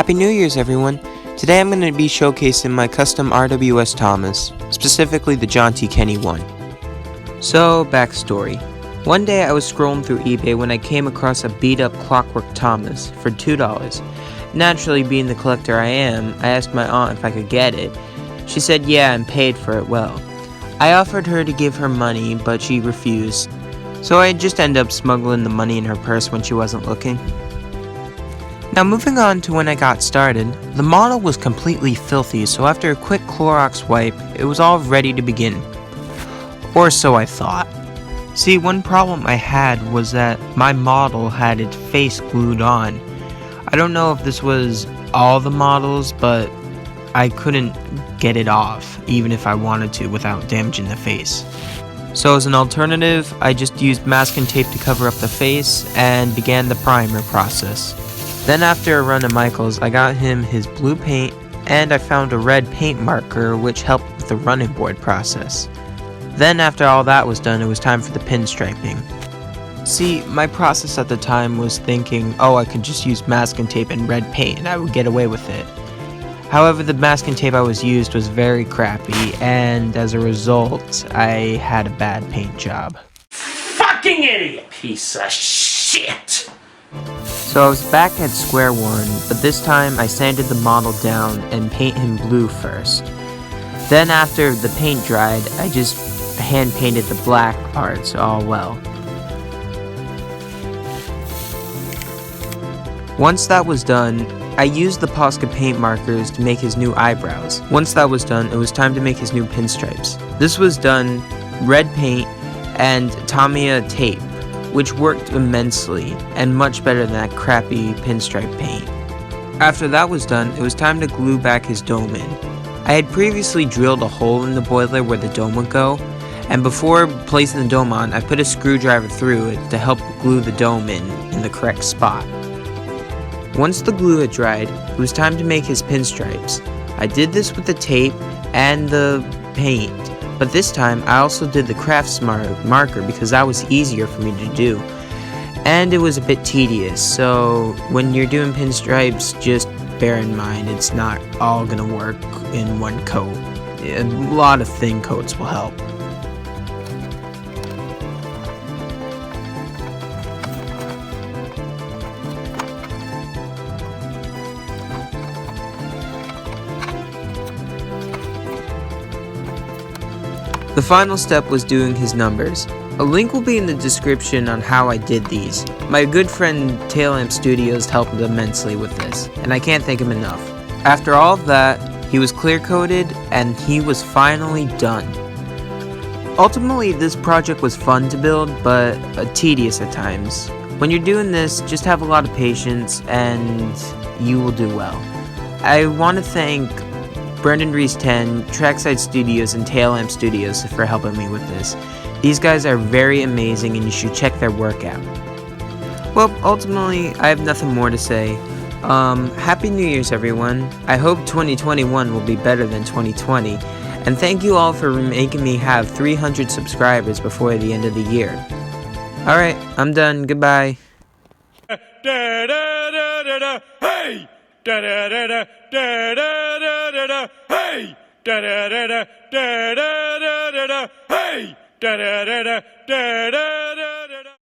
Happy New Year's, everyone! Today I'm going to be showcasing my custom RWS Thomas, specifically the John T. Kenny one. So, backstory. One day I was scrolling through eBay when I came across a beat-up Clockwork Thomas for $2. Naturally, being the collector I am, I asked my aunt if I could get it. She said yeah and paid for it well. I offered her to give her money, but she refused. So I just ended up smuggling the money in her purse when she wasn't looking. Now moving on to when I got started, the model was completely filthy, so after a quick Clorox wipe, it was all ready to begin. Or so I thought. See, one problem I had was that my model had its face glued on. I don't know if this was all the models, but I couldn't get it off, even if I wanted to, without damaging the face. So as an alternative, I just used masking tape to cover up the face and began the primer process. Then after a run of Michael's, I got him his blue paint and I found a red paint marker which helped with the running board process. Then after all that was done, it was time for the pinstriping. See, my process at the time was thinking, oh, I could just use masking tape and red paint and I would get away with it. However, the masking tape I used was very crappy, and as a result, I had a bad paint job. Fucking idiot! Piece of shit! So I was back at square one, but this time I sanded the model down and paint him blue first. Then after the paint dried, I just hand painted the black parts all well. Once that was done, I used the Posca paint markers to make his new eyebrows. Once that was done, it was time to make his new pinstripes. This was done red paint and Tamiya tape, which worked immensely and much better than that crappy pinstripe paint. After that was done, it was time to glue back his dome in. I had previously drilled a hole in the boiler where the dome would go, and before placing the dome on, I put a screwdriver through it to help glue the dome in the correct spot. Once the glue had dried, it was time to make his pinstripes. I did this with the tape and the paint, but this time I also did the Craftsmart marker because that was easier for me to do. And it was a bit tedious, so when you're doing pinstripes, just bear in mind it's not all gonna work in one coat. A lot of thin coats will help. The final step was doing his numbers. A link will be in the description on how I did these. My good friend Taillamp Studios helped immensely with this, and I can't thank him enough. After all of that, he was clear coated and he was finally done. Ultimately, this project was fun to build, but tedious at times. When you're doing this, just have a lot of patience and you will do well. I want to thank Brendan Reese 10, Trackside Studios, and Taillamp Studios for helping me with this. These guys are very amazing and you should check their work out. Well, ultimately, I have nothing more to say. Happy New Year's, everyone. I hope 2021 will be better than 2020. And thank you all for making me have 300 subscribers before the end of the year. Alright, I'm done. Goodbye. Hey! Da da da da da da da da. Hey! Da da da da da da da da. Hey! Da da da da da da da.